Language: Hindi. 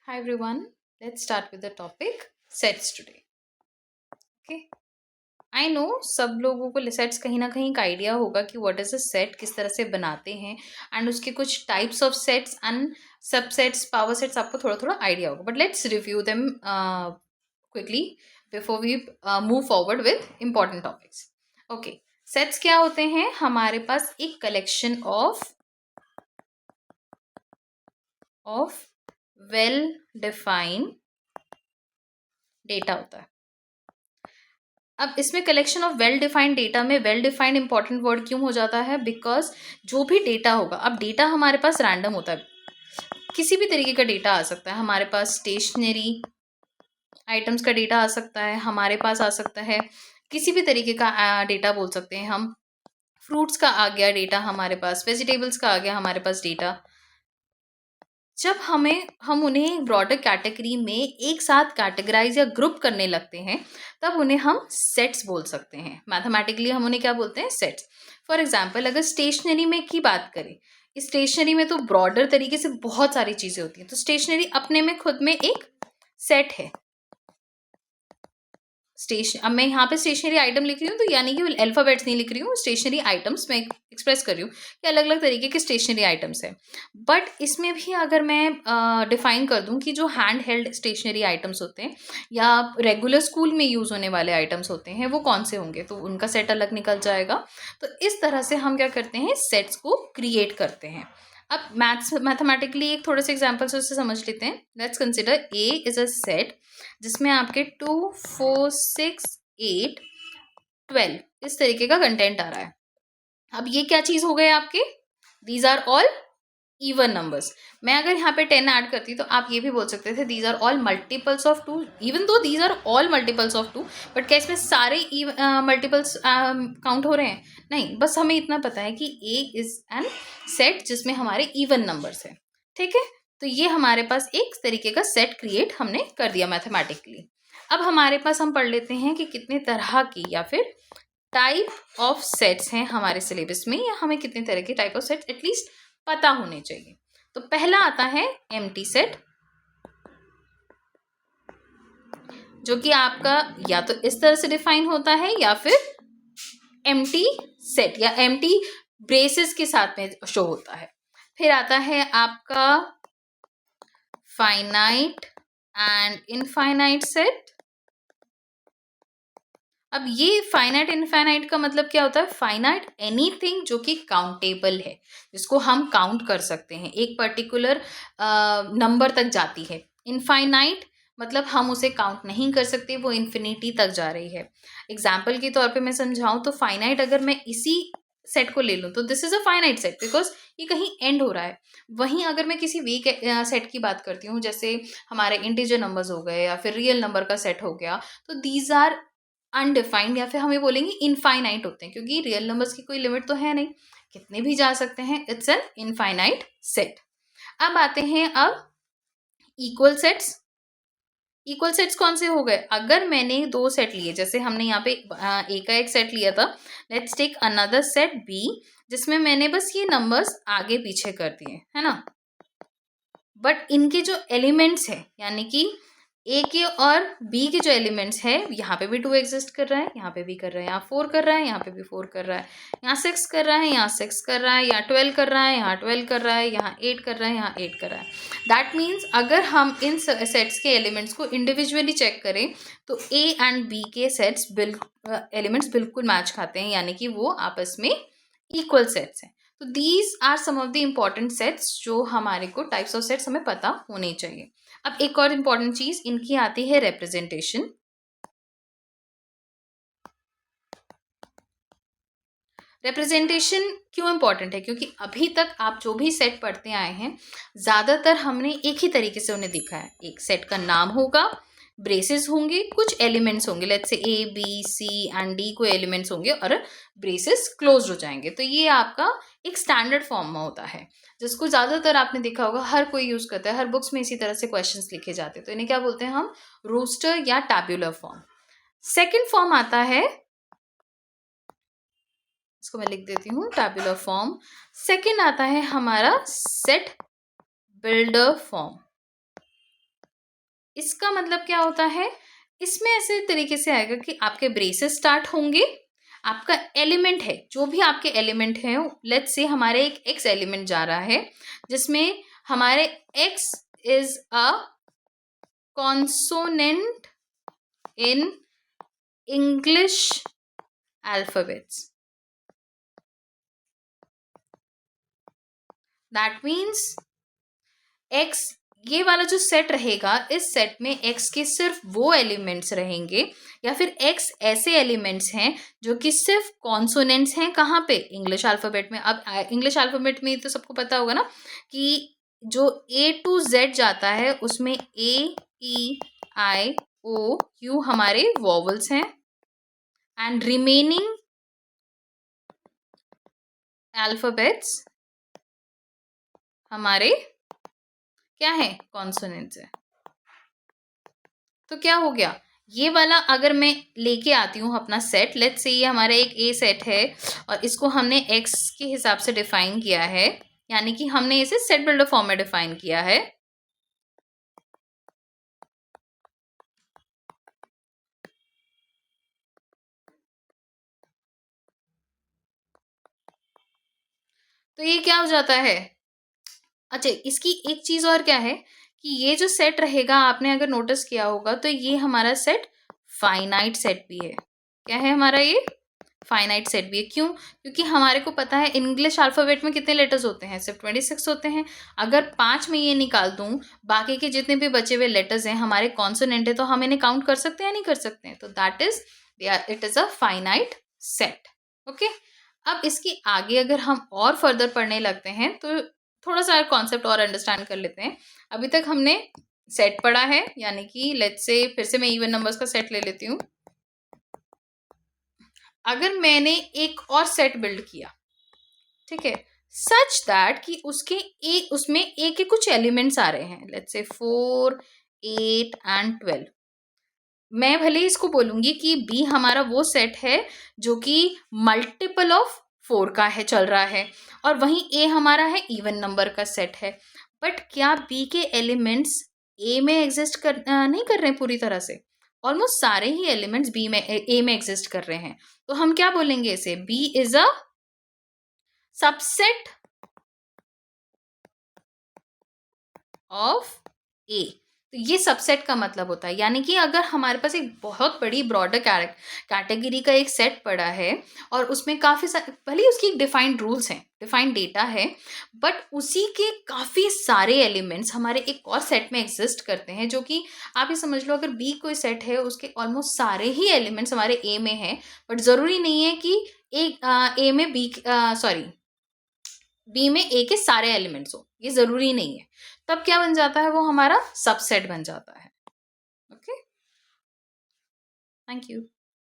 Hi everyone, let's start with the topic sets today. Okay, I know सब लोगों को सेट्स कहीं ना कहीं का आइडिया होगा कि व्हाट इज अ सेट, किस तरह से बनाते हैं एंड उसके कुछ types of sets and subsets, power sets आपको थोड़ा थोड़ा आइडिया होगा. But let's review them quickly before we move forward with important topics. Okay, sets क्या होते हैं? हमारे पास एक collection of well defined data होता है. अब इसमें collection of well defined data में वेल डिफाइंड इंपॉर्टेंट वर्ड क्यों हो जाता है? बिकॉज जो भी डेटा होगा, अब डेटा हमारे पास रैंडम होता है, किसी भी तरीके का डेटा आ सकता है. हमारे पास स्टेशनरी आइटम्स का डेटा आ सकता है, हमारे पास आ सकता है किसी भी तरीके का डेटा बोल सकते हैं हम. फ्रूट्स का आ गया डेटा हमारे पास, वेजिटेबल्स का आ गया हमारे पास डेटा. जब हम उन्हें एक ब्रॉडर कैटेगरी में एक साथ कैटेगराइज या ग्रुप करने लगते हैं, तब उन्हें हम सेट्स बोल सकते हैं. मैथमेटिकली हम उन्हें क्या बोलते हैं? सेट्स. फॉर एग्जाम्पल, अगर स्टेशनरी में की बात करें, स्टेशनरी में तो ब्रॉडर तरीके से बहुत सारी चीजें होती हैं. तो स्टेशनरी अपने में खुद में एक सेट है. स्टेशन, अब मैं यहाँ पे स्टेशनरी आइटम लिख रही हूँ तो यानी कि अल्फाबेट्स नहीं लिख रही हूँ, स्टेशनरी आइटम्स मैं एक्सप्रेस कर रही हूँ कि अलग अलग तरीके के स्टेशनरी आइटम्स हैं. बट इसमें भी अगर मैं डिफाइन कर दूँ कि जो हैंड हेल्ड स्टेशनरी आइटम्स होते हैं या रेगुलर स्कूल में यूज़ होने वाले आइटम्स होते हैं, वो कौन से होंगे, तो उनका सेट अलग निकल जाएगा. तो इस तरह से हम क्या करते हैं? सेट्स को क्रिएट करते हैं. अब मैथमेटिकली एक थोड़े से एग्जाम्पल्स उससे समझ लेते हैं. Let's consider a is a set जिसमें आपके 2, 4, 6, 8, 12 इस तरीके का कंटेंट आ रहा है. अब ये क्या चीज हो गए आपके? These are all even numbers. मैं अगर यहाँ पे 10 ऐड करती तो आप ये भी बोल सकते थे these are all multiples of 2. Even though these are all multiples of 2, but क्या इसमें सारे मल्टीपल्स काउंट हो रहे हैं? नहीं, बस हमें इतना पता है कि ए इज एन सेट जिसमें हमारे इवन नंबर्स है. ठीक है, तो ये हमारे पास एक तरीके का सेट क्रिएट हमने कर दिया मैथमेटिकली. अब हमारे पास हम पढ़ लेते हैं कि कितने तरह की या फिर टाइप ऑफ सेट्स हैं हमारे सिलेबस में, या हमें कितने तरह के टाइप ऑफ सेट्स एटलीस्ट पता होने चाहिए. तो पहला आता है एम्प्टी सेट, जो कि आपका या तो इस तरह से डिफाइन होता है या फिर एम्प्टी सेट या एम्प्टी ब्रेसेस के साथ में शो होता है. फिर आता है आपका फाइनाइट एंड इनफाइनाइट सेट. अब ये फाइनाइट इनफाइनाइट का मतलब क्या होता है? फाइनाइट एनीथिंग जो कि काउंटेबल है, जिसको हम काउंट कर सकते हैं, एक पर्टिकुलर नंबर तक जाती है. इनफाइनाइट मतलब हम उसे काउंट नहीं कर सकते, वो इन्फिनिटी तक जा रही है. एग्जाम्पल के तौर पे मैं समझाऊं तो फाइनाइट अगर मैं इसी सेट को ले लूं तो this is a finite set because ये कहीं एंड हो रहा है. वहीं अगर मैं किसी वीक सेट की बात करती हूँ, जैसे हमारे इंटीजर नंबर्स हो गए या फिर रियल नंबर का सेट हो गया, तो दीज आर अनडिफाइंड या फिर हमें बोलेंगे इनफाइनाइट होते हैं, क्योंकि रियल नंबर्स की कोई लिमिट तो है नहीं, कितने भी जा सकते हैं. It's an infinite set. अब आते हैं अब इक्वल सेट्स. इक्वल सेट्स कौन से हो गए? अगर मैंने दो सेट लिए, जैसे हमने यहाँ पे ए का एक सेट लिया था, let's take another set B, जिसमें मैंने बस ये नंबर्स आगे पीछे कर दिए है ना. बट इनके जो एलिमेंट्स है, यानी कि ए के और बी के जो एलिमेंट्स है, यहाँ पे भी 2 एग्जिस्ट कर रहा है, यहाँ पे भी कर रहा है, यहाँ 4 कर रहा है, यहाँ पे भी 4 कर रहा है, यहाँ 6 कर रहा है, यहाँ 6 कर रहा है, यहाँ 12 कर रहा है, यहाँ 12 कर रहा है, यहाँ 8 कर रहा है, यहाँ 8 कर रहा है. दैट मीन्स अगर हम इन सेट्स के एलिमेंट्स को इंडिविजुअली चेक करें तो ए एंड बी के सेट्स एलिमेंट्स बिल्कुल मैच खाते हैं, यानी कि वो आपस में इक्वल सेट्स हैं. तो these are some of the important sets जो हमारे को टाइप्स ऑफ सेट्स हमें पता होने चाहिए. अब एक और इम्पॉर्टेंट चीज इनकी आती है रिप्रेजेंटेशन. रिप्रेजेंटेशन क्यों इंपॉर्टेंट है? क्योंकि अभी तक आप जो भी सेट पढ़ते आए हैं, ज़्यादातर हमने एक ही तरीके से उन्हें दिखा है. एक सेट का नाम होगा, ब्रेसेस होंगे, कुछ एलिमेंट्स होंगे, let's say A B C and D को एलिमेंट्स होंगे और ब्रेसेस क्लोज हो जाएंगे. तो ये आपका एक स्टैंडर्ड फॉर्म में होता है, जिसको ज़्यादातर आपने देखा होगा, हर कोई यूज़ करता है, हर बुक्स में इसी तरह से क्वेश्चंस लिखे जाते हैं. तो इन्हें क्या बोलते हैं हम? रोस्टर या टैब्यूलर फॉर्म. सेकेंड फॉर्म आता है, इसको मैं लिख देती हूँ, टैबुलर फॉर्म. सेकंड आता है हमारा सेट बिल्डर फॉर्म. इसका मतलब क्या होता है, इसमें ऐसे तरीके से आएगा कि आपके ब्रेसेस स्टार्ट होंगे, आपका एलिमेंट है, जो भी आपके एलिमेंट है, लेट्स से हमारे एक एक्स एलिमेंट जा रहा है जिसमें हमारे x is a consonant in English alphabets. That means x, ये वाला जो सेट रहेगा, इस सेट में एक्स के सिर्फ वो एलिमेंट्स रहेंगे, या फिर एक्स ऐसे एलिमेंट्स हैं जो कि सिर्फ कॉन्सोनेंट्स हैं, कहाँ पे, इंग्लिश अल्फ़ाबेट में। अब इंग्लिश अल्फ़ाबेट में तो सबको पता होगा ना कि जो ए टू जेड जाता है उसमें ए ई आई ओ यू हमारे वॉवल्स हैं, एंड रिमेनिंग अल्फ़ाबेट्स हमारे क्या है, कॉन्सोनेंट्स है। तो क्या हो गया, ये वाला अगर मैं लेके आती हूँ अपना सेट, लेट्स से ये हमारा एक ए सेट है और इसको हमने एक्स के हिसाब से डिफाइन किया है, यानी कि हमने इसे सेट बिल्डर फॉर्म में डिफाइन किया है। तो ये क्या हो जाता है, अच्छा इसकी एक चीज और क्या है कि ये जो सेट रहेगा, आपने अगर नोटिस किया होगा तो ये हमारा सेट फाइनाइट सेट भी है। क्या है हमारा ये, फाइनाइट सेट भी है। क्यों, क्योंकि हमारे को पता है इंग्लिश अल्फ़ाबेट में कितने लेटर्स होते हैं, सिर्फ 26 होते हैं। अगर 5 में ये निकाल दूं, बाकी के जितने भी बचे हुए लेटर्स हैं हमारे कॉन्सोनेंट है, तो हम इन्हें काउंट कर सकते हैं या नहीं कर सकते हैं, तो that is it is a finite set. Okay, अब इसके आगे अगर हम और फर्दर पढ़ने लगते हैं तो थोड़ा सा कॉन्सेप्ट और अंडरस्टैंड कर लेते हैं। अभी तक हमने सेट पढ़ा है, यानी कि लेट्स से फिर से मैं इवन नंबर्स का सेट ले लेती हूँ। अगर मैंने एक और सेट बिल्ड किया, ठीक है, सच दैट कि उसमें ए के कुछ एलिमेंट्स आ रहे हैं, लेट्स से 4 8 एंड 12, मैं भले ही इसको बोलूंगी कि बी हमारा वो सेट है जो कि मल्टीपल ऑफ 4 का है, चल रहा है, और वहीं ए हमारा है इवन नंबर का सेट है। बट क्या बी के एलिमेंट्स ए में एग्जिस्ट नहीं कर रहे हैं पूरी तरह से, ऑलमोस्ट सारे ही एलिमेंट्स बी में ए में एग्जिस्ट कर रहे हैं, तो हम क्या बोलेंगे इसे, B is a subset of A. तो ये सबसेट का मतलब होता है, यानी कि अगर हमारे पास एक बहुत बड़ी ब्रॉडर कैटेगरी का एक सेट पड़ा है और उसमें काफ़ी सारे, भले ही उसकी एक डिफाइंड रूल्स हैं, डिफाइंड डेटा है, बट उसी के काफ़ी सारे एलिमेंट्स हमारे एक और सेट में एग्जिस्ट करते हैं, जो कि आप ये समझ लो अगर बी कोई सेट है उसके ऑलमोस्ट सारे ही एलिमेंट्स हमारे ए में हैं, बट ज़रूरी नहीं है कि एक ए में बी सॉरी बी में ए के सारे एलिमेंट्स हो, ये जरूरी नहीं है। तब क्या बन जाता है, वो हमारा सबसेट बन जाता है। Okay, thank you.